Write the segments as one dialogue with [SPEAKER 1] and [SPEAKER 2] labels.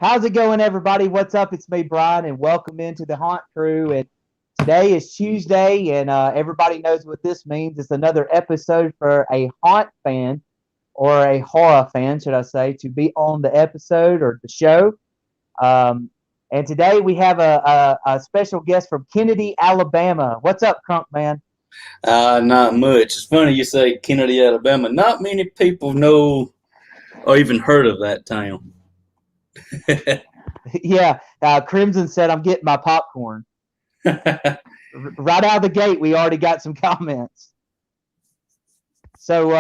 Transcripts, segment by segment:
[SPEAKER 1] How's it going, everybody? What's up? It's me, Brian, and welcome into the Haunt Crew. And today is Tuesday, and everybody knows what this means. It's another episode for a haunt fan or a horror fan, should I say, to be on the episode or the show. Um, and today we have a special guest from Kennedy, Alabama. What's up, Crunkman?
[SPEAKER 2] Not much. It's funny you say Kennedy, Alabama. Not many people know or even heard of that town.
[SPEAKER 1] Yeah, Crimson said I'm getting my popcorn. Right out of the gate, we already got some comments. So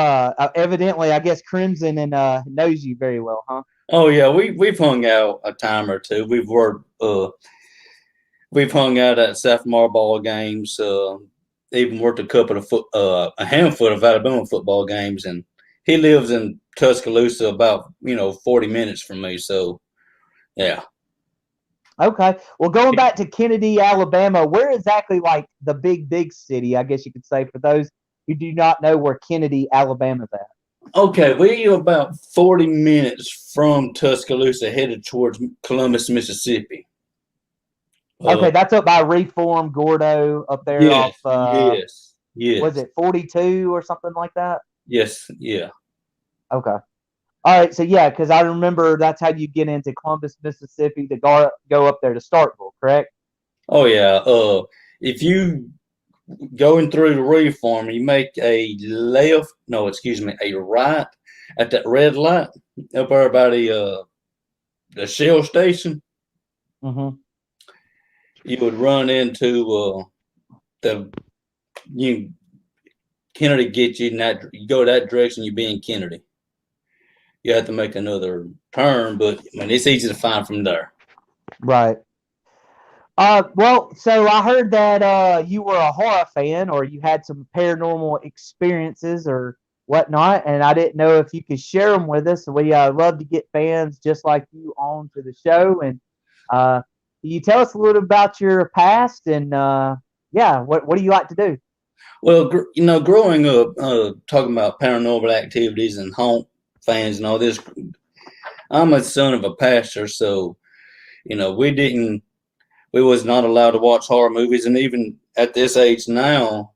[SPEAKER 1] evidently, I guess Crimson and knows you very well, huh?
[SPEAKER 2] Oh yeah, we've hung out a time or two. We've hung out at sophomore ball games. Even worked a handful of Alabama football games, and he lives in Tuscaloosa, about 40 minutes from me. So yeah.
[SPEAKER 1] Okay. Well, going back to Kennedy, Alabama, where exactly, like the big city, I guess you could say, for those who do not know where Kennedy, Alabama's at?
[SPEAKER 2] Okay, we're about 40 minutes from Tuscaloosa, headed towards Columbus, Mississippi.
[SPEAKER 1] Okay, that's up by Reform, Gordo, up there
[SPEAKER 2] Yes,
[SPEAKER 1] off, was
[SPEAKER 2] yes,
[SPEAKER 1] it 42 or something like that?
[SPEAKER 2] yes, yeah.
[SPEAKER 1] Okay. All right, so yeah, because I remember that's how you get into Columbus, Mississippi to go up there to Starkville, correct?
[SPEAKER 2] Oh yeah. If you going through the reform, you make a left. No, excuse me, a right at that red light up there by the Shell station.
[SPEAKER 1] Mm-hmm.
[SPEAKER 2] You would run into the you Kennedy get you in that. You go that direction, you be in Kennedy. You have to make another turn, but I mean it's easy to find from there.
[SPEAKER 1] Right. Well, so I heard that you were a horror fan, or you had some paranormal experiences or whatnot, and I didn't know if you could share them with us. We love to get fans just like you on to the show, and can you tell us a little about your past and yeah, what do you like to do?
[SPEAKER 2] Well, growing up, talking about paranormal activities and haunt fans and all this, I'm a son of a pastor, so we was not allowed to watch horror movies, and even at this age now,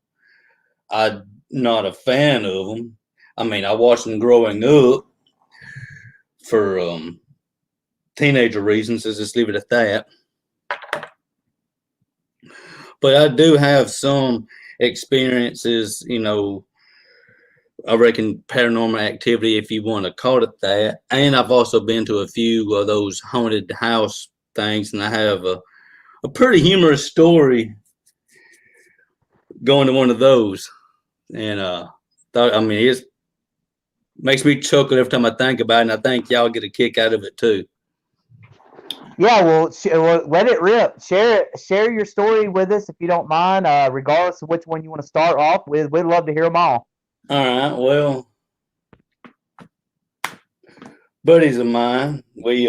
[SPEAKER 2] I'm not a fan of them. I mean, I watched them growing up for teenager reasons. Let's just leave it at that. But I do have some experiences, I reckon paranormal activity, if you want to call it that. And I've also been to a few of those haunted house things, and I have a pretty humorous story going to one of those. And it makes me chuckle every time I think about it, and I think y'all get a kick out of it too.
[SPEAKER 1] Yeah, well, let it rip. Share your story with us if you don't mind, regardless of which one you want to start off with. We'd love to hear them all.
[SPEAKER 2] All right, well, buddies of mine, we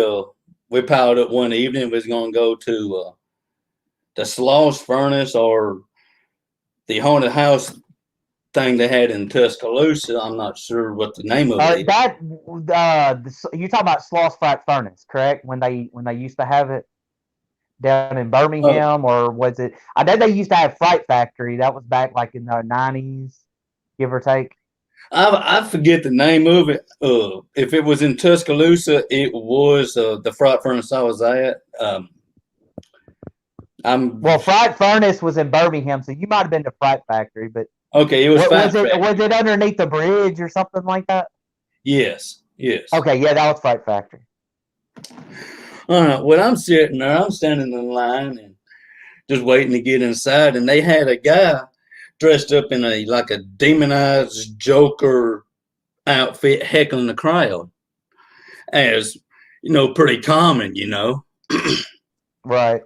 [SPEAKER 2] piled up one evening. We was gonna go to the Sloss Furnace, or the haunted house thing they had in Tuscaloosa. I'm not sure what the name of it is.
[SPEAKER 1] You talking about Sloss Frack Furnace, correct? When they used to have it down in
[SPEAKER 2] Oh,
[SPEAKER 1] Birmingham, or was it? I know they used to have Fright Factory. That was back like in the '90s, give or take.
[SPEAKER 2] I forget the name of it. If it was in Tuscaloosa, it was the Fright Furnace I was at. I'm
[SPEAKER 1] Well, Fright Furnace was in Birmingham, so you might have been to Fright Factory, but
[SPEAKER 2] okay. It was
[SPEAKER 1] what
[SPEAKER 2] Fat
[SPEAKER 1] was it? Was
[SPEAKER 2] Factory.
[SPEAKER 1] it underneath the bridge or something like that?
[SPEAKER 2] Yes, yes.
[SPEAKER 1] Okay, yeah, that was Fright Factory.
[SPEAKER 2] All right. Well, I'm sitting there. I'm standing in line and just waiting to get inside, and they had a guy dressed up in a like a demonized Joker outfit heckling the crowd, as pretty common.
[SPEAKER 1] Right.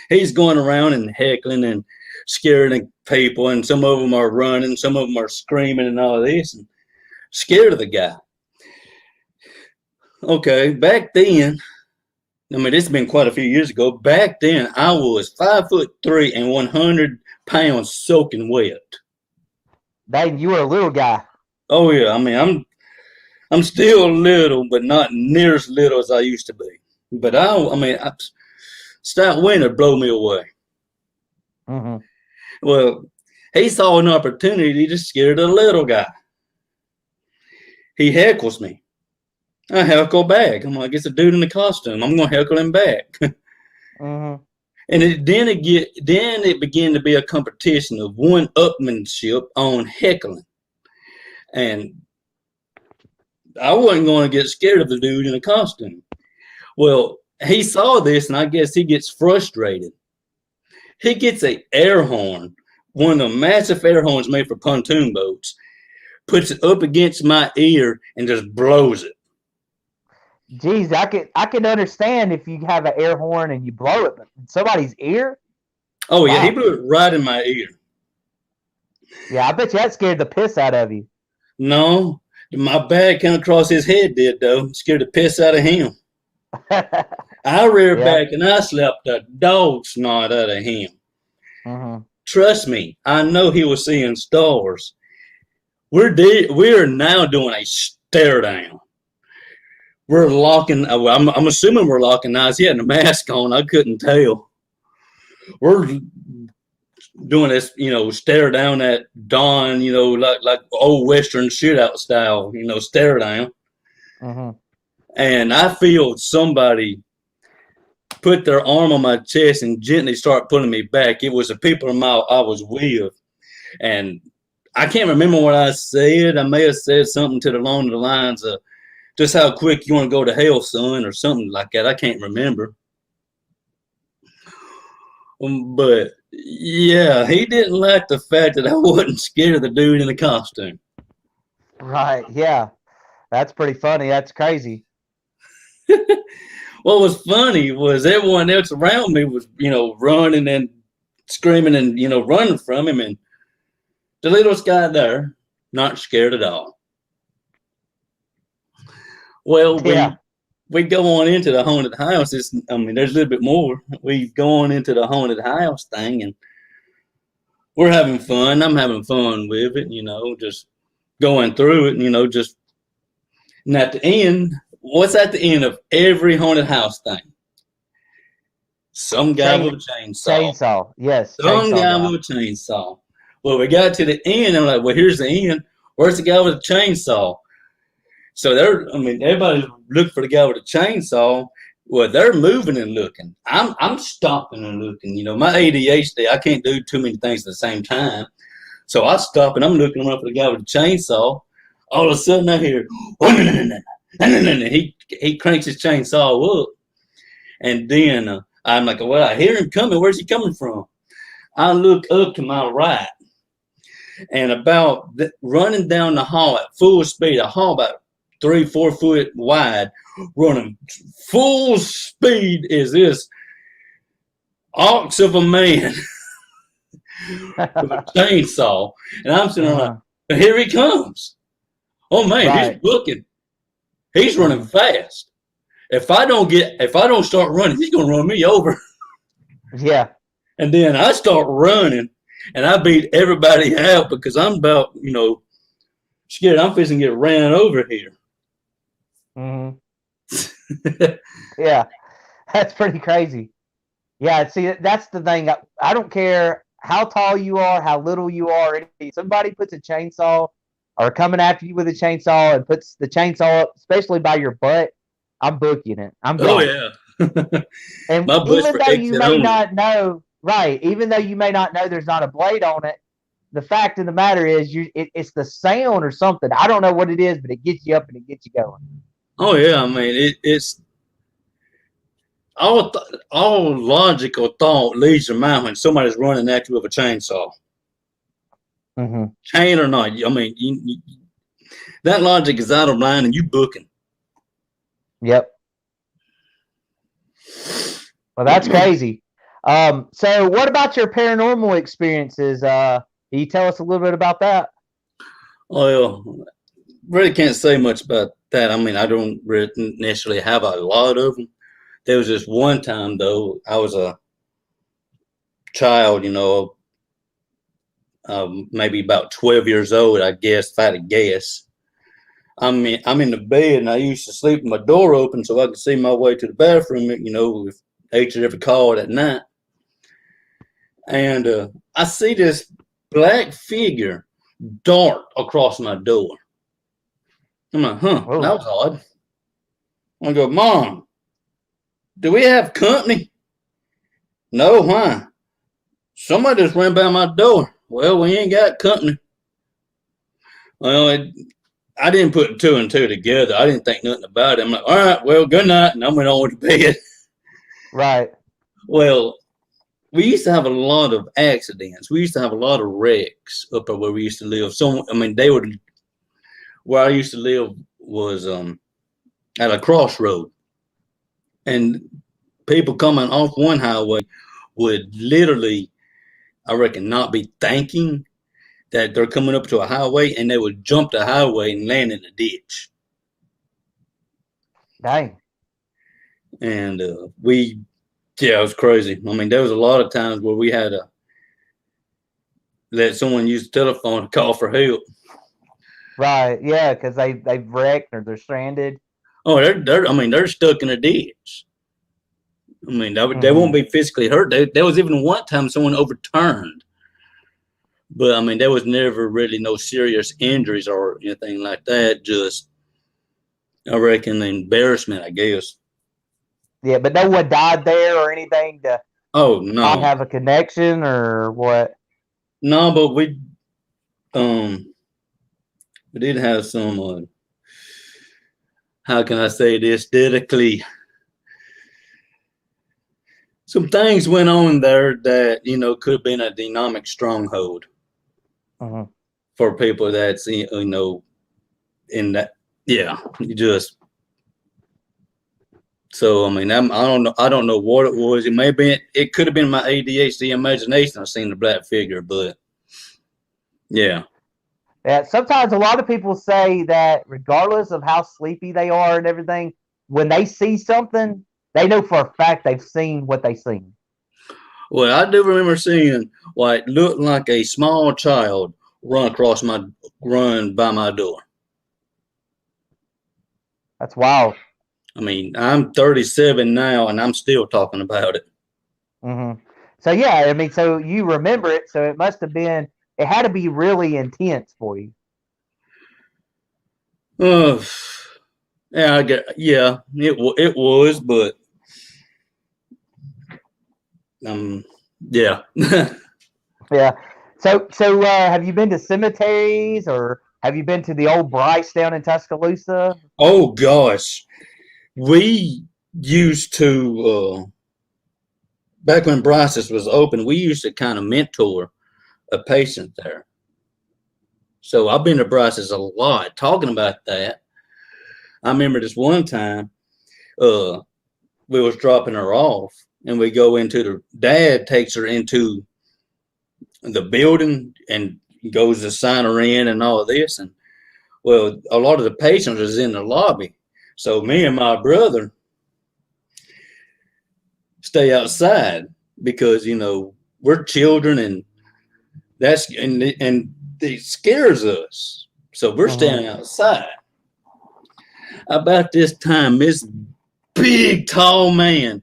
[SPEAKER 2] He's going around and heckling and scaring people, and some of them are running, some of them are screaming and all this, and scared of the guy. Okay, back then, I mean, this has been quite a few years ago. Back then, I was 5'3" and 100 pounds soaking wet.
[SPEAKER 1] Dang, you were a little guy.
[SPEAKER 2] Oh yeah, I mean, I'm still little, but not near as little as I used to be. But Stout winter blow me away.
[SPEAKER 1] Mm-hmm.
[SPEAKER 2] Well, he saw an opportunity to scare the little guy. He heckles me. I heckle back. I'm like, it's a dude in a costume. I'm gonna heckle him back.
[SPEAKER 1] Mm-hmm.
[SPEAKER 2] And then it began to be a competition of one-upmanship on heckling. And I wasn't going to get scared of the dude in a costume. Well, he saw this, and I guess he gets frustrated. He gets a air horn, one of the massive air horns made for pontoon boats, puts it up against my ear, and just blows it.
[SPEAKER 1] Geez, I can understand if you have an air horn and you blow it, but somebody's ear.
[SPEAKER 2] Oh yeah, he
[SPEAKER 1] Wow.
[SPEAKER 2] blew it right in my ear.
[SPEAKER 1] Yeah, I bet you that scared the piss out of you.
[SPEAKER 2] No, my bag came across his head did though. Scared the piss out of him. I reared
[SPEAKER 1] Yeah.
[SPEAKER 2] back and I slapped the dog snot out of him.
[SPEAKER 1] Mm-hmm.
[SPEAKER 2] Trust me, I know he was seeing stars. We're now doing a stare down. We're locking. I'm assuming we're locking eyes. He had a mask on. I couldn't tell. We're doing this, stare down at dawn, like old Western shootout style, stare down.
[SPEAKER 1] Mm-hmm.
[SPEAKER 2] And I feel somebody put their arm on my chest and gently start pulling me back. It was the people I was with. And I can't remember what I said. I may have said something along the lines of just how quick you want to go to hell, son, or something like that. I can't remember. But yeah, he didn't like the fact that I wasn't scared of the dude in the costume.
[SPEAKER 1] Right. Yeah. That's pretty funny. That's crazy.
[SPEAKER 2] What was funny was everyone else around me was, running and screaming and, running from him. And the littlest guy there, not scared at all. Well,
[SPEAKER 1] Yeah.
[SPEAKER 2] we go on into the haunted house. There's a little bit more. We go on into the haunted house thing, and we're having fun. I'm having fun with it, just going through it, just. And at the end, what's at the end of every haunted house thing? Some guy with a chainsaw.
[SPEAKER 1] Chainsaw. Yes,
[SPEAKER 2] Some
[SPEAKER 1] chainsaw
[SPEAKER 2] guy
[SPEAKER 1] guy.
[SPEAKER 2] with a chainsaw. Well, we got to the end. I'm like, well, here's the end. Where's the guy with a chainsaw? So everybody's looking for the guy with a chainsaw. Well, they're moving and looking. I'm stopping and looking. My ADHD, I can't do too many things at the same time. So I stop and I'm looking around for the guy with the chainsaw. All of a sudden I hear, he cranks his chainsaw up. And then I'm like, well, I hear him coming. Where's he coming from? I look up to my right and running down the hall at full speed, a hall about 3-4 foot wide, running full speed is this ox of a man with a chainsaw. And I'm sitting there like, here he comes. Oh man,
[SPEAKER 1] Right.
[SPEAKER 2] he's looking. He's running fast. If I don't start running, he's gonna run me over.
[SPEAKER 1] Yeah.
[SPEAKER 2] And then I start running and I beat everybody out because I'm about, scared I'm fixing to get ran over here.
[SPEAKER 1] Mm-hmm. Yeah. That's pretty crazy. Yeah, see, that's the thing. I don't care how tall you are, how little you are. If somebody puts a chainsaw or coming after you with a chainsaw and puts the chainsaw up, especially by your butt, I'm booking it. I'm
[SPEAKER 2] Oh
[SPEAKER 1] gone.
[SPEAKER 2] yeah.
[SPEAKER 1] And
[SPEAKER 2] My butt's
[SPEAKER 1] even
[SPEAKER 2] for
[SPEAKER 1] though you
[SPEAKER 2] exit
[SPEAKER 1] may
[SPEAKER 2] only.
[SPEAKER 1] not know, right, even though you may not know there's not a blade on it, the fact of the matter is it's the sound or something. I don't know what it is, but it gets you up and it gets you going.
[SPEAKER 2] Oh yeah, it's all logical thought leads your mind when somebody's running at you with a chainsaw,
[SPEAKER 1] Mm-hmm.
[SPEAKER 2] chain or not. That logic is out of line, and you booking.
[SPEAKER 1] Yep. Well, that's crazy. So what about your paranormal experiences? Can you tell us a little bit about that?
[SPEAKER 2] Well, really can't say much about that. I don't really necessarily have a lot of them. There was just one time though. I was a child, maybe about 12 years old, I guess, if I had to guess. I'm in the bed, and I used to sleep with my door open so I could see my way to the bathroom. If H had ever called at night, and I see this black figure dart across my door. I'm like, huh, that
[SPEAKER 1] Oh,
[SPEAKER 2] was odd. I go, Mom, do we have company? No, why? Somebody just ran by my door. Well, we ain't got company. Well, I didn't put two and two together. I didn't think nothing about it. I'm like, all right, well, good night. And I went on to bed.
[SPEAKER 1] right.
[SPEAKER 2] Well, we used to have a lot of accidents. We used to have a lot of wrecks up where we used to live. They would, where I used to live was at a crossroad. And people coming off one highway would literally, I reckon, not be thinking that they're coming up to a highway, and they would jump the highway and land in a ditch.
[SPEAKER 1] Dang.
[SPEAKER 2] And yeah, it was crazy. There was a lot of times where we had to let someone use the telephone to call for help.
[SPEAKER 1] Right. Yeah, because they've wrecked or they're stranded.
[SPEAKER 2] Oh, they're stuck in a ditch. They won't
[SPEAKER 1] Hmm.
[SPEAKER 2] be physically hurt. There was even one time someone overturned, but there was never really no serious injuries or anything like that. Just, I reckon, the embarrassment, I guess.
[SPEAKER 1] Yeah, but no one died there or anything to
[SPEAKER 2] Oh
[SPEAKER 1] might
[SPEAKER 2] no,
[SPEAKER 1] have a connection or what.
[SPEAKER 2] no, but um we did have some. How can I say this delicately? Some things went on there that could have been a dynamic stronghold
[SPEAKER 1] Hmm.
[SPEAKER 2] for people that's in that. Yeah, you just so I don't know what it was. It could have been my ADHD imagination. I seen the black figure, but yeah.
[SPEAKER 1] Yeah, sometimes a lot of people say that regardless of how sleepy they are and everything, when they see something, they know for a fact they've seen what they've seen.
[SPEAKER 2] Well, I do remember seeing what looked like a small child run by my door.
[SPEAKER 1] That's wild.
[SPEAKER 2] I'm 37 now, and I'm still talking about it.
[SPEAKER 1] Hmm. So yeah, I mean, so you remember it, so it must have been. It had to be really intense for you.
[SPEAKER 2] Uh, yeah, it was, but um, yeah.
[SPEAKER 1] Yeah. Have you been to cemeteries or have you been to the old Bryce down in Tuscaloosa?
[SPEAKER 2] Oh gosh, we used to back when Bryce's was open, we used to kind of mentor a patient there. So I've been to Bryce's a lot. Talking about that, I remember this one time, uh, we was dropping her off, and we go into the dad takes her into the building and goes to sign her in and all of this, and well, a lot of the patients was in the lobby. So me and my brother stay outside because we're children, and and it scares us. So we're
[SPEAKER 1] Hmm.
[SPEAKER 2] standing outside. About this time, this big tall man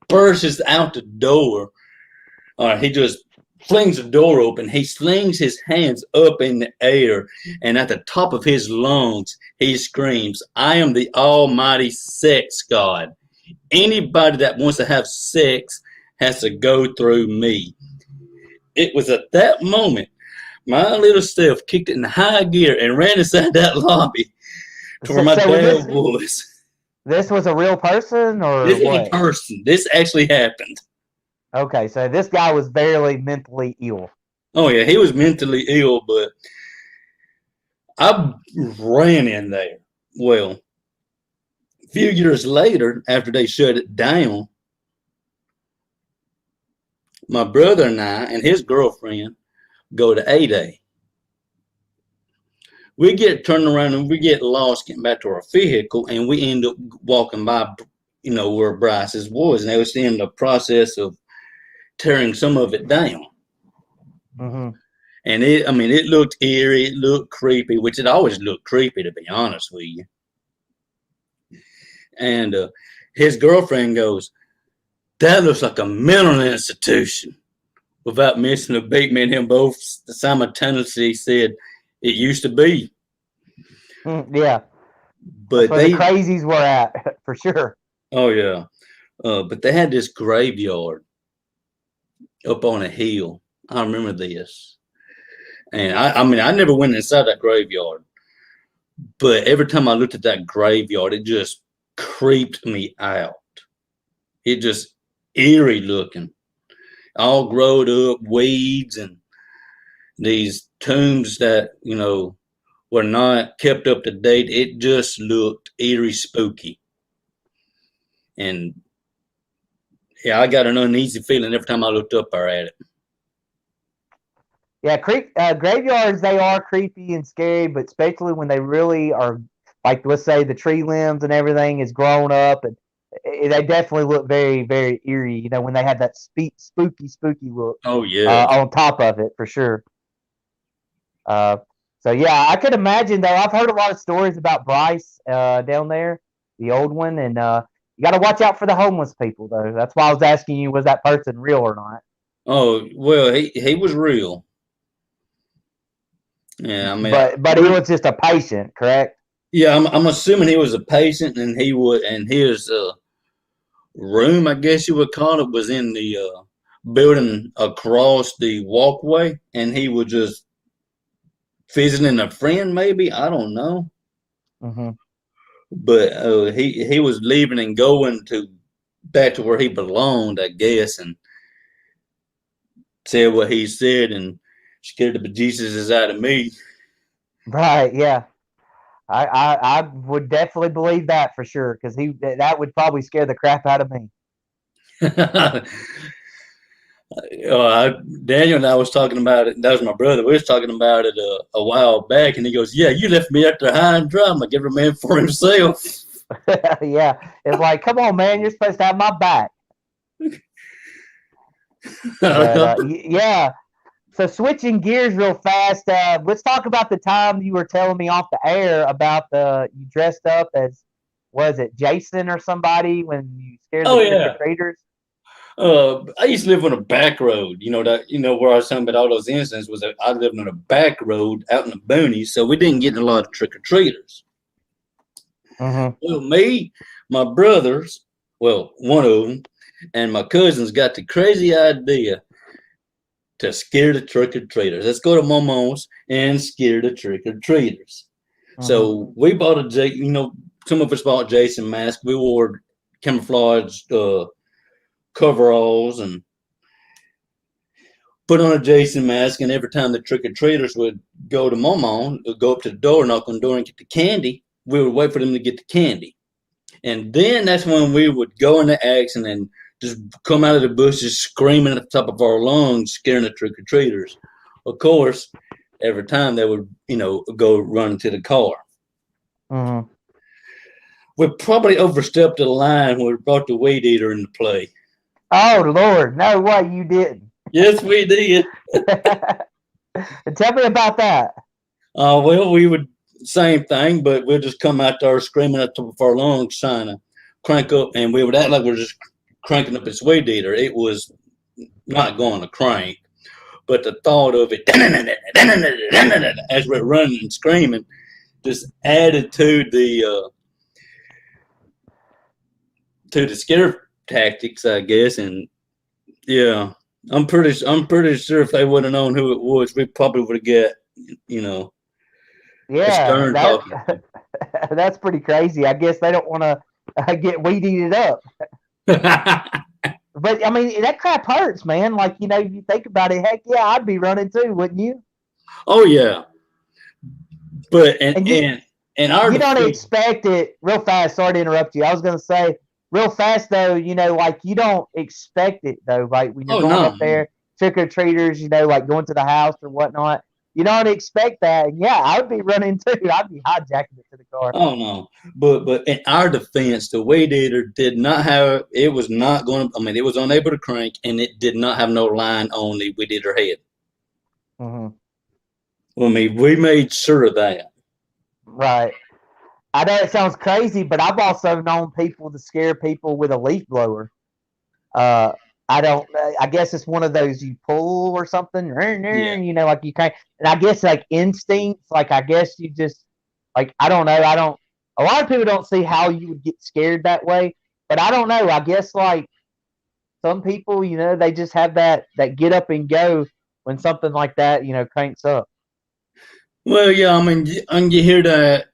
[SPEAKER 2] bursts out the door. All right, he just flings the door open. He slings his hands up in the air, and at the top of his lungs, he screams, "I am the almighty sex god. Anybody that wants to have sex has to go through me." It was at that moment my little self kicked it in high gear and ran inside that lobby to where
[SPEAKER 1] So,
[SPEAKER 2] my
[SPEAKER 1] so was
[SPEAKER 2] dad was.
[SPEAKER 1] this was a real person or
[SPEAKER 2] This was a
[SPEAKER 1] what?
[SPEAKER 2] person. This actually happened.
[SPEAKER 1] Okay, so this guy was barely mentally ill.
[SPEAKER 2] Oh yeah, he was mentally ill, but I ran in there. Well, a few years later, after they shut it down, my brother and I and his girlfriend go to A Day. We get turned around and we get lost getting back to our vehicle, and we end up walking by, where Bryce's was, and they was in the process of tearing some of it down.
[SPEAKER 1] Hmm.
[SPEAKER 2] And it looked eerie, it looked creepy, which it always looked creepy, to be honest with you. And his girlfriend goes, "That looks like a mental institution." Without missing a beat, me and him both simultaneously said, "It used to be."
[SPEAKER 1] Yeah, that's
[SPEAKER 2] But
[SPEAKER 1] where the crazies were at, for sure.
[SPEAKER 2] oh yeah, but they had this graveyard up on a hill. I remember this, and I never went inside that graveyard, but every time I looked at that graveyard, it just creeped me out. It just eerie looking, all growed up, weeds and these tombs that were not kept up to date. It just looked eerie, spooky, and yeah, I got an uneasy feeling every time I looked up there at it.
[SPEAKER 1] Yeah, graveyards, they are creepy and scary, but especially when they really are, like, let's say the tree limbs and everything is grown up, and they definitely look very, very eerie. When they have that spooky look
[SPEAKER 2] Oh yeah.
[SPEAKER 1] on top of it, for sure. Uh, so yeah, I could imagine though. I've heard a lot of stories about Bryce down there, the old one, and you got to watch out for the homeless people though. That's why I was asking you, was that person real or not?
[SPEAKER 2] Oh well, he was real. Yeah,
[SPEAKER 1] But he was just a patient, correct?
[SPEAKER 2] yeah, I'm assuming he was a patient, and his room, I guess you would call it, was in the building across the walkway, and he was just visiting a friend, maybe, I don't know.
[SPEAKER 1] Mm-hmm.
[SPEAKER 2] But he was leaving and going to back to where he belonged, I guess, and said what he said, and scared the bejesus out of me.
[SPEAKER 1] Right. Yeah. I would definitely believe that for sure because that would probably scare the crap out of me.
[SPEAKER 2] Daniel and I was talking about it. That was my brother. We was talking about it a while back, and he goes, "Yeah, you left me out there high and dry. I'm like every man for himself."
[SPEAKER 1] Yeah, it's like, come on, man, you're supposed to have my back. But yeah. So switching gears real fast, let's talk about the time you were telling me off the air about you dressed up as, was it Jason or somebody when you scared the
[SPEAKER 2] Oh
[SPEAKER 1] trick or
[SPEAKER 2] yeah.
[SPEAKER 1] treaters?
[SPEAKER 2] I used to live on a back road. Where I was talking about all those incidents was that I lived on a back road out in the boonies, so we didn't get a lot of trick or treaters.
[SPEAKER 1] Mm-hmm.
[SPEAKER 2] Well, me, my brothers, well, one of them, and my cousins got the crazy idea to scare the trick or treaters. Let's go to Momo's and scare the trick or treaters.
[SPEAKER 1] Mm-hmm.
[SPEAKER 2] So we bought some of us bought Jason masks. We wore camouflage coveralls and put on a Jason mask. And every time the trick or treaters would go to Momo, go up to the door, knock on the door, and get the candy, we would wait for them to get the candy. And then that's when we would go into action and just come out of the bushes screaming at the top of our lungs, scaring the trick or treaters. Of course, every time they would, go run to the car.
[SPEAKER 1] Mm-hmm.
[SPEAKER 2] We probably overstepped the line when we brought the weed eater into play.
[SPEAKER 1] Oh Lord, no way you didn't.
[SPEAKER 2] Yes, we did.
[SPEAKER 1] Tell me about that.
[SPEAKER 2] Well, we would same thing, but we'd just come out there screaming at the top of our lungs, trying to crank up, and we would act like we're just cranking up this weed eater. It was not going to crank, but the thought of it as we're running and screaming just added to the scare tactics, I guess. And yeah, I'm pretty sure if they would have known who it was, we probably would have got a
[SPEAKER 1] Yeah,
[SPEAKER 2] stern talking.
[SPEAKER 1] that's pretty crazy. I guess they don't want to get weed eated up. But I mean, that crap hurts, man. Like, if you think about it, heck yeah, I'd be running too, wouldn't you?
[SPEAKER 2] Oh yeah, but
[SPEAKER 1] And
[SPEAKER 2] and our
[SPEAKER 1] you don't
[SPEAKER 2] defeat.
[SPEAKER 1] expect it real fast. Sorry to interrupt you. I was gonna say real fast though. Like you don't expect it though. Like when you're
[SPEAKER 2] Oh
[SPEAKER 1] going up
[SPEAKER 2] no,
[SPEAKER 1] there, trick or treaters, like going to the house or whatnot. You don't expect that. And yeah, I would be running too. I'd be hijacking it to the car.
[SPEAKER 2] oh no. But in our defense, the weed eater did not have. It was not going. It was unable to crank, and it did not have no line on the weed eater head.
[SPEAKER 1] Mm-hmm.
[SPEAKER 2] Well, I mean, we made sure of that.
[SPEAKER 1] Right. I know it sounds crazy, but I've also known people to scare people with a leaf blower. Uh, I don't. I guess it's one of those you pull or something.
[SPEAKER 2] Yeah.
[SPEAKER 1] You know, like you can't. And I guess like instincts. Like I guess you just like I don't know. I don't. A lot of people don't see how you would get scared that way, but I don't know. I guess like some people, you know, they just have that get up and go when something like that, you know, cranks up.
[SPEAKER 2] Well, yeah, I mean, and you hear that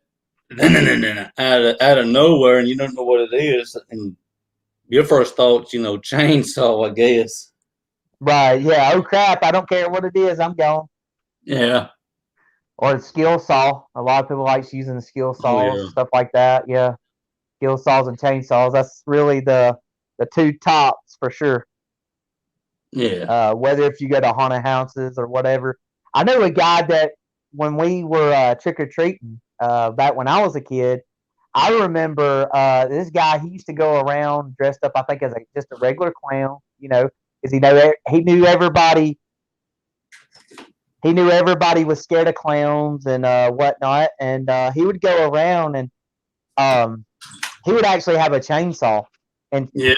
[SPEAKER 2] out of nowhere, and you don't know what it is, and your first thoughts, chainsaw, I guess.
[SPEAKER 1] Right? Yeah. Oh crap! I don't care what it is. I'm going.
[SPEAKER 2] Yeah.
[SPEAKER 1] Or a skill saw. A lot of people like using the skill
[SPEAKER 2] Oh
[SPEAKER 1] saws,
[SPEAKER 2] yeah.
[SPEAKER 1] stuff like that. Yeah, skill saws and chainsaws. That's really the two tops for sure.
[SPEAKER 2] Yeah.
[SPEAKER 1] Whether if you go to haunted houses or whatever. I know a guy that when we were trick or treating back when I was a kid, I remember this guy. He used to go around dressed up, I think, as just a regular clown. You know, because he knew everybody. He knew everybody was scared of clowns and whatnot, and he would go around and um, he would actually have a chainsaw, and
[SPEAKER 2] Yeah.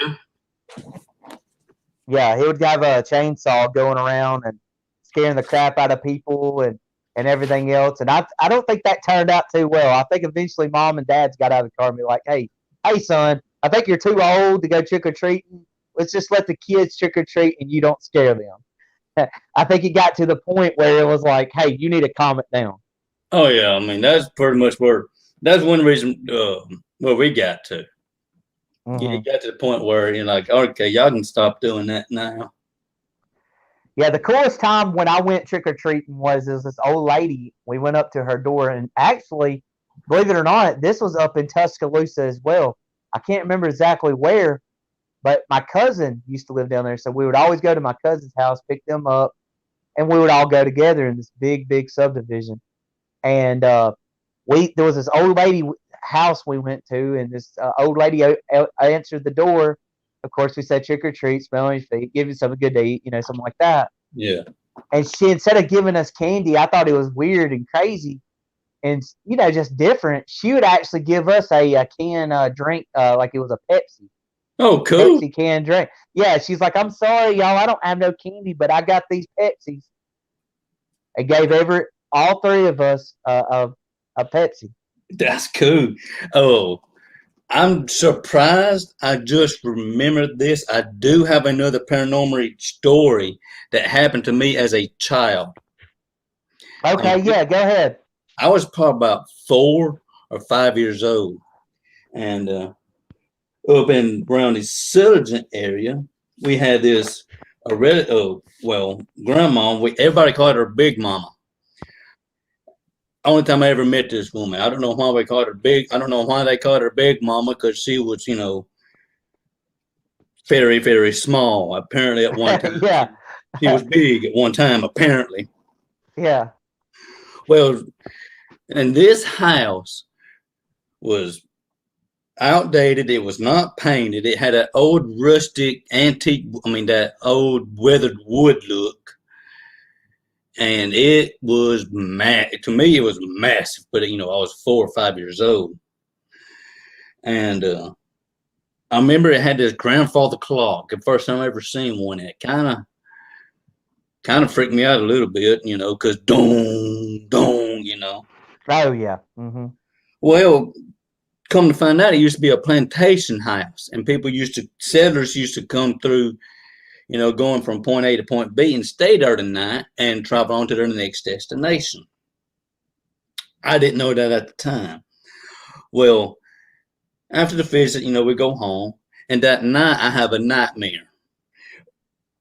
[SPEAKER 1] yeah, he would have a chainsaw going around and scaring the crap out of people and everything else. And I don't think that turned out too well. I think eventually mom and dad's got out of the car and be like, hey son, I think you're too old to go trick or treating. Let's just let the kids trick or treat and you don't scare them. I think it got to the point where it was like, hey, you need to calm it down.
[SPEAKER 2] Oh yeah. I mean, that's pretty much where. That's one reason where we got to.
[SPEAKER 1] Hmm.
[SPEAKER 2] It got to the point where you're like, okay, y'all can stop doing that now.
[SPEAKER 1] Yeah, the coolest time when I went trick or treating was this old lady. We went up to her door, and actually, believe it or not, this was up in Tuscaloosa as well. I can't remember exactly where, but my cousin used to live down there, so we would always go to my cousin's house, pick them up, and we would all go together in this big subdivision. And we there was this old lady house we went to, and this old lady answered the door. Of course, we said trick or treat, smell on your feet, give you something good to eat, you know, something like that.
[SPEAKER 2] Yeah.
[SPEAKER 1] And she, instead of giving us candy, I thought it was weird and crazy and, you know, just different. She would actually give us a can drink, like it was a
[SPEAKER 2] Oh, cool.
[SPEAKER 1] Pepsi can drink. Yeah, she's like, I'm sorry, y'all, I don't have no candy, but I got these Pepsis. And gave all three of us a Pepsi.
[SPEAKER 2] That's cool. Oh, I'm surprised. I just remembered this. I do have another paranormal story that happened to me as a child.
[SPEAKER 1] Okay,
[SPEAKER 2] And
[SPEAKER 1] yeah, go ahead.
[SPEAKER 2] I was probably about 4 or 5 years old. And up in around the Silverton area, we had this grandma. Everybody called her Big Mama. Only time I ever met this woman. I don't know why we called her Big. I don't know why they called her Big Mama because she was, very small. Apparently, at one time
[SPEAKER 1] Yeah,
[SPEAKER 2] she was big. At one time, apparently.
[SPEAKER 1] yeah.
[SPEAKER 2] Well, and this house was outdated. It was not painted. It had an old rustic antique. I mean, that old weathered wood look, and it was to me, it was massive. But I was 4 or 5 years old, and I remember it had this grandfather clock. The first time I ever seen one. It kind of freaked me out a little bit, because dong, dong.
[SPEAKER 1] Oh, yeah. Hmm.
[SPEAKER 2] Well, come to find out, it used to be a plantation house, and settlers used to come through, going from point A to point B and stay there the night and travel on to their next destination. I didn't know that at the time. Well, after the visit, we go home, and that night I have a nightmare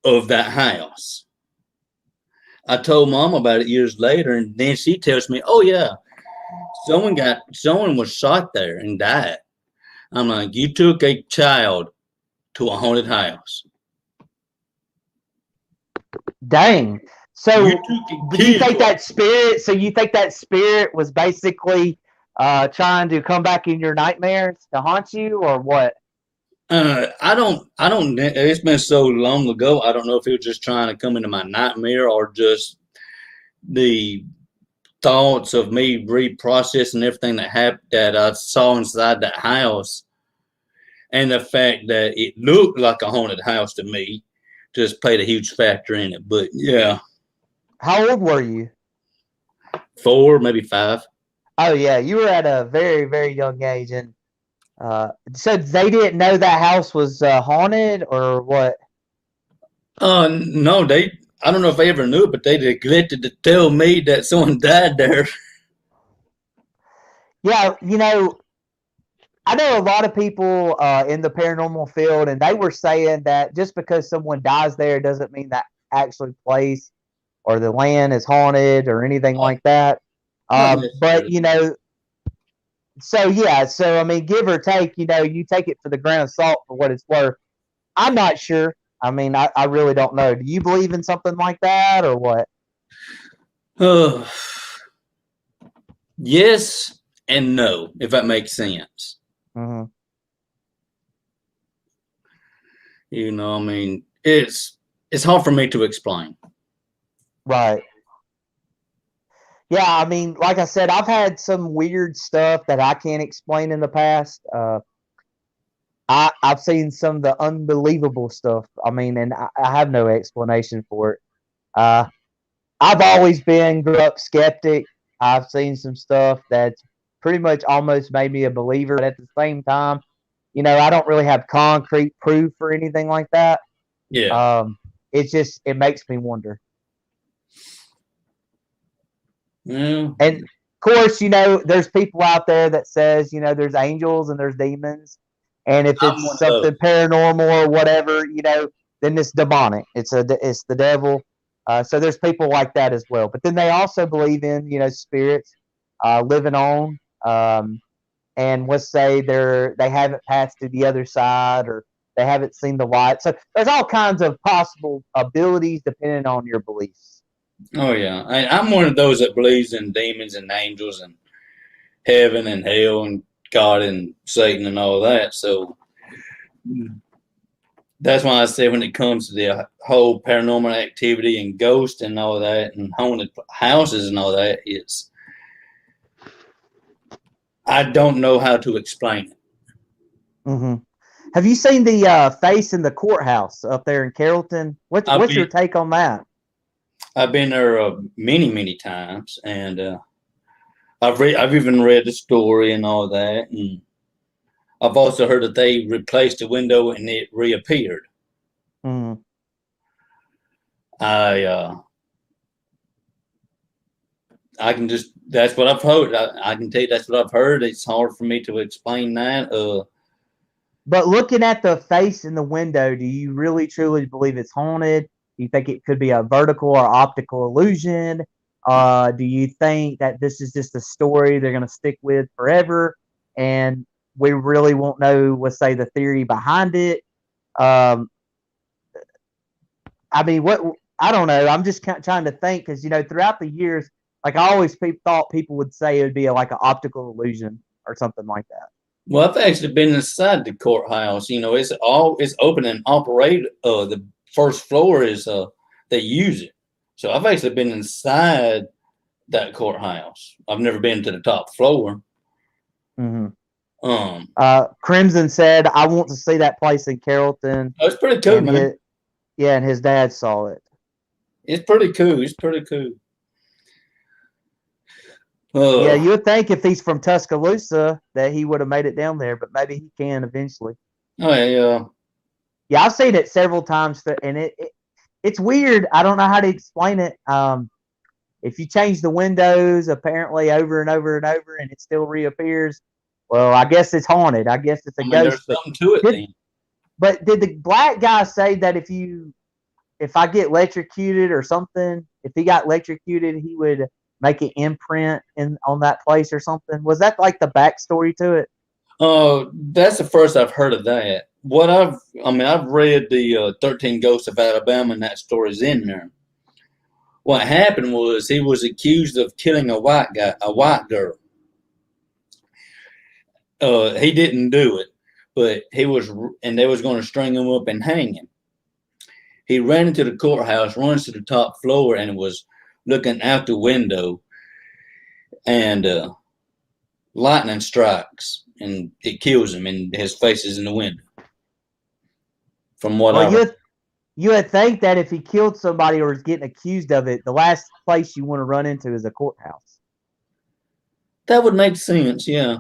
[SPEAKER 2] of that house. I told mom about it years later, and then she tells me, "Oh yeah, someone was shot there and died." I'm like, "You took a child to a haunted house.
[SPEAKER 1] Dang.
[SPEAKER 2] You
[SPEAKER 1] So,
[SPEAKER 2] took a
[SPEAKER 1] do you
[SPEAKER 2] kid
[SPEAKER 1] think
[SPEAKER 2] to a."
[SPEAKER 1] that spirit? So you think that spirit was basically trying to come back in your nightmares to haunt you, or what?
[SPEAKER 2] I don't. It's been so long ago. I don't know if he was just trying to come into my nightmare or just the thoughts of me reprocessing everything that happened that I saw inside that house, and the fact that it looked like a haunted house to me just played a huge factor in it. But yeah,
[SPEAKER 1] How old were you?
[SPEAKER 2] 4, maybe 5.
[SPEAKER 1] Oh yeah, you were at a very, very young age, and so they didn't know that house was haunted or what?
[SPEAKER 2] No, they. I don't know if they ever knew it, but they neglected to tell me that someone died there.
[SPEAKER 1] Yeah, I know a lot of people in the paranormal field, and they were saying that just because someone dies there doesn't mean that actual place or the land is haunted or anything
[SPEAKER 2] Oh,
[SPEAKER 1] like that.
[SPEAKER 2] not
[SPEAKER 1] But
[SPEAKER 2] necessarily.
[SPEAKER 1] so yeah, so I mean, give or take, you take it for the grain of salt for what it's worth. I'm not sure. I mean, I really don't know. Do you believe in something like that or what?
[SPEAKER 2] Uh, yes and no, if that makes sense.
[SPEAKER 1] Hmm.
[SPEAKER 2] I mean, it's hard for me to explain.
[SPEAKER 1] Right. Yeah, I mean, like I said, I've had some weird stuff that I can't explain in the past. I've seen some of the unbelievable stuff. I mean, and I have no explanation for it. Uh, I've always been grew up skeptic. I've seen some stuff that's pretty much almost made me a believer, but at the same time, I don't really have concrete proof or anything like that.
[SPEAKER 2] Yeah.
[SPEAKER 1] Um, it's just it makes me wonder.
[SPEAKER 2] Well,
[SPEAKER 1] And of course, there's people out there that says, there's angels and there's demons, and if
[SPEAKER 2] I'm
[SPEAKER 1] it's
[SPEAKER 2] one of those.
[SPEAKER 1] something paranormal or whatever, then it's demonic. It's the devil. So there's people like that as well. But then they also believe in spirits living on, and let's say they haven't passed to the other side or they haven't seen the light. So there's all kinds of possible abilities depending on your beliefs.
[SPEAKER 2] Oh yeah, I'm one of those that believes in demons and angels and heaven and hell and God and Satan and all that. So that's why I say when it comes to the whole paranormal activity and ghosts and all that and haunted houses and all that, I don't know how to explain it.
[SPEAKER 1] Hmm. Have you seen the face in the courthouse up there in Carrollton? What's
[SPEAKER 2] I've
[SPEAKER 1] what's
[SPEAKER 2] been
[SPEAKER 1] your take on that?
[SPEAKER 2] I've been there many times, and I've even read the story and all that, and I've also heard that they replaced the window and it reappeared.
[SPEAKER 1] Mm,
[SPEAKER 2] I I can just that's what I've heard. I can tell you that's what I've heard. It's hard for me to explain that.
[SPEAKER 1] but looking at the face in the window, do you really truly believe it's haunted? Do you think it could be a vertical or optical illusion? Do you think that this is just a story they're going to stick with forever, and we really won't know, let's say, the theory behind it? Um, I mean, what I don't know. I'm just trying to think because throughout the years, like I always thought people would say it would be like an optical illusion or something like that.
[SPEAKER 2] Well, I've actually been inside the courthouse. It's open and operate. The first floor is they use it. So I've actually been inside that courthouse. I've never been to the top floor.
[SPEAKER 1] Hmm.
[SPEAKER 2] Um,
[SPEAKER 1] Crimson said, "I want to see that place in Carrollton,"
[SPEAKER 2] it's pretty cool,
[SPEAKER 1] and
[SPEAKER 2] man.
[SPEAKER 1] his dad saw it.
[SPEAKER 2] It's pretty cool. It's pretty cool.
[SPEAKER 1] Yeah,
[SPEAKER 2] Uh,
[SPEAKER 1] you would think if he's from Tuscaloosa that he would have made it down there, but maybe he can eventually.
[SPEAKER 2] oh yeah,
[SPEAKER 1] Yeah, I've seen it several times, and it's weird. I don't know how to explain it. If you change the windows apparently over and over and over, and it still reappears, well, I guess it's haunted. I guess it's a
[SPEAKER 2] I mean,
[SPEAKER 1] ghost.
[SPEAKER 2] there's something to it
[SPEAKER 1] Did
[SPEAKER 2] then.
[SPEAKER 1] did the black guy say that if I get electrocuted or something, if he got electrocuted, he would make an imprint on that place or something? Was that like the backstory to it?
[SPEAKER 2] That's the first I've heard of that. I've read the 13 Ghosts of Alabama, and that story's in there. What happened was he was accused of killing a white girl. He didn't do it, but and they was going to string him up and hang him. He ran into the courthouse, runs to the top floor, and was looking out the window. and lightning strikes and it kills him, and his face is in the window. From what
[SPEAKER 1] Well,
[SPEAKER 2] I heard.
[SPEAKER 1] you would think that if he killed somebody or is getting accused of it, the last place you want to run into is a courthouse.
[SPEAKER 2] That would make sense, yeah.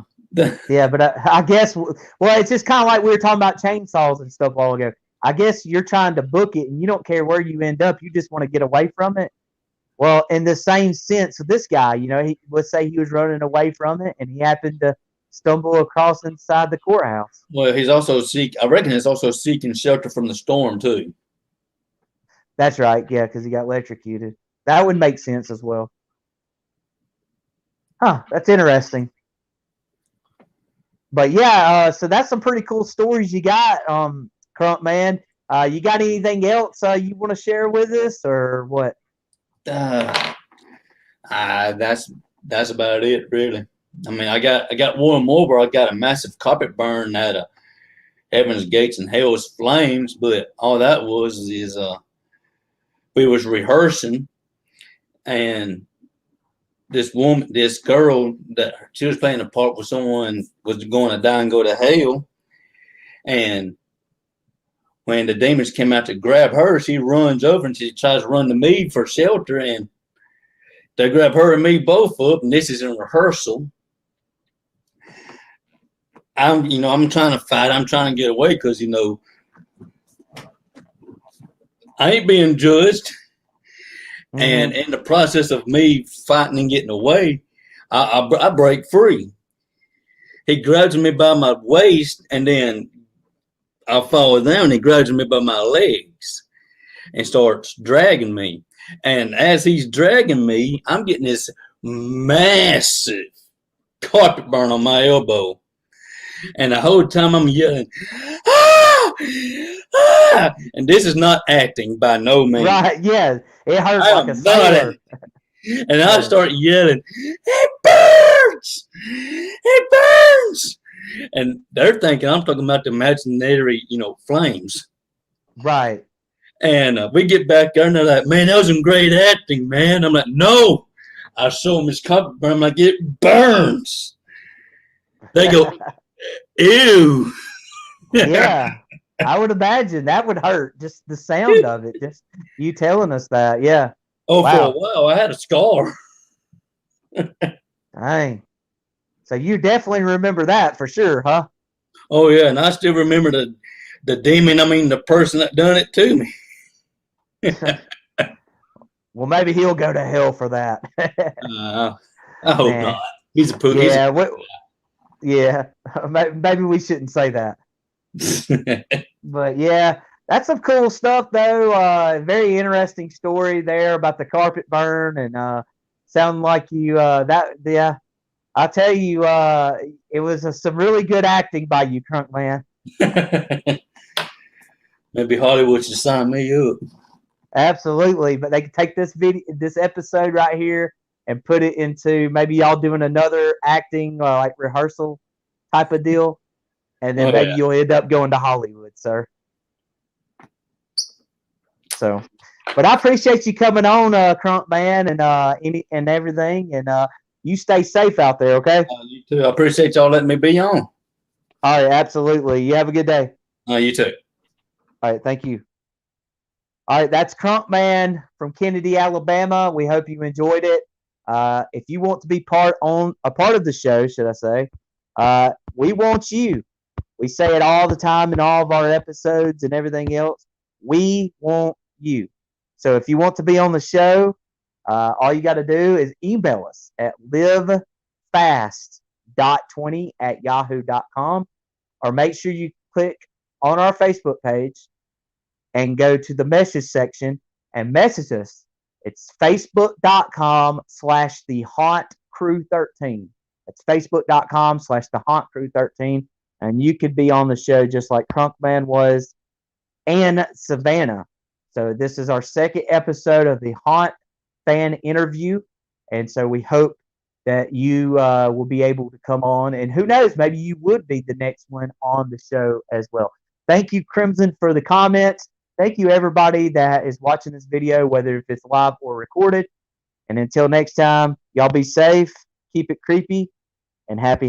[SPEAKER 1] Yeah, but I guess, well, it's just kind of like we were talking about chainsaws and stuff a while ago. I guess you're trying to book it and you don't care where you end up. You just want to get away from it. Well, in the same sense, this guy, let's say he was running away from it and he happened to stumble across inside the courthouse.
[SPEAKER 2] Well, he's also I reckon he's also seeking shelter from the storm too.
[SPEAKER 1] That's right, yeah, because he got electrocuted. That would make sense as well. Huh, that's interesting. But yeah, so that's some pretty cool stories you got, Crunkman. You got anything else you want to share with us, or what?
[SPEAKER 2] That's about it, really. I mean, I got one more where I got a massive carpet burn at Heaven's Gates and Hell's Flames, but all that was is we was rehearsing, and this girl that she was playing a part with someone was going to die and go to hell, and when the demons came out to grab her, she runs over and she tries to run to me for shelter, and they grab her and me both up, and this is in rehearsal. I'm trying to fight. I'm trying to get away because I ain't being judged. Mm-hmm. And in the process of me fighting and getting away, I break free. He grabs me by my waist, and then I fall down. He grabs me by my legs and starts dragging me. And as he's dragging me, I'm getting this massive carpet burn on my elbow. And the whole time I'm yelling, ah! Ah! And this is not acting by no means.
[SPEAKER 1] Right, yeah. It hurts like a sailor.
[SPEAKER 2] And I start yelling, it burns! It burns! And they're thinking I'm talking about the imaginary, flames.
[SPEAKER 1] Right.
[SPEAKER 2] And we get back there and they're like, man, that was some great acting, man. I'm like, no. I show them his carpet burn. I'm like, it burns. They go, ew.
[SPEAKER 1] Yeah, I would imagine that would hurt. Just the sound of it. Just you telling us that. Yeah.
[SPEAKER 2] Oh, wow. For a while, I had a scar.
[SPEAKER 1] Dang. So you definitely remember that for sure, huh?
[SPEAKER 2] Oh, yeah. And I still remember the demon, the person that done it to me.
[SPEAKER 1] Well, maybe he'll go to hell for that.
[SPEAKER 2] I hope not. He's a poop.
[SPEAKER 1] Yeah. Yeah. Maybe we shouldn't say that. But yeah, that's some cool stuff though. Very interesting story there about the carpet burn, and sound like you yeah. I'll tell you, it was some really good acting by you, Crunkman.
[SPEAKER 2] Maybe Hollywood should sign me up.
[SPEAKER 1] Absolutely, but they can take this episode right here, and put it into maybe y'all doing another acting like rehearsal type of deal, and then maybe you'll end up going to Hollywood, sir. So, but I appreciate you coming on, Crunkman, and everything, and you stay safe out there, okay?
[SPEAKER 2] You too. I appreciate y'all letting me be on.
[SPEAKER 1] All right, absolutely. You have a good day.
[SPEAKER 2] You too.
[SPEAKER 1] All right, thank you. All right, that's Crunkman from Kennedy, Alabama. We hope you enjoyed it. If you want to be a part of the show, should I say, we want you. We say it all the time in all of our episodes and everything else. We want you. So if you want to be on the show, all you got to do is email us at livefast.20@yahoo.com, or make sure you click on our Facebook page and go to the message section and message us. It's facebook.com/thehauntcrew13. That's facebook.com/thehauntcrew13. And you could be on the show just like Crunkman was and Savannah. So this is our second episode of the Haunt fan interview. And so we hope that you will be able to come on. And who knows, maybe you would be the next one on the show as well. Thank you, Crimson, for the comments. Thank you, everybody that is watching this video, whether if it's live or recorded. And until next time, y'all be safe. keep it creepy, and happy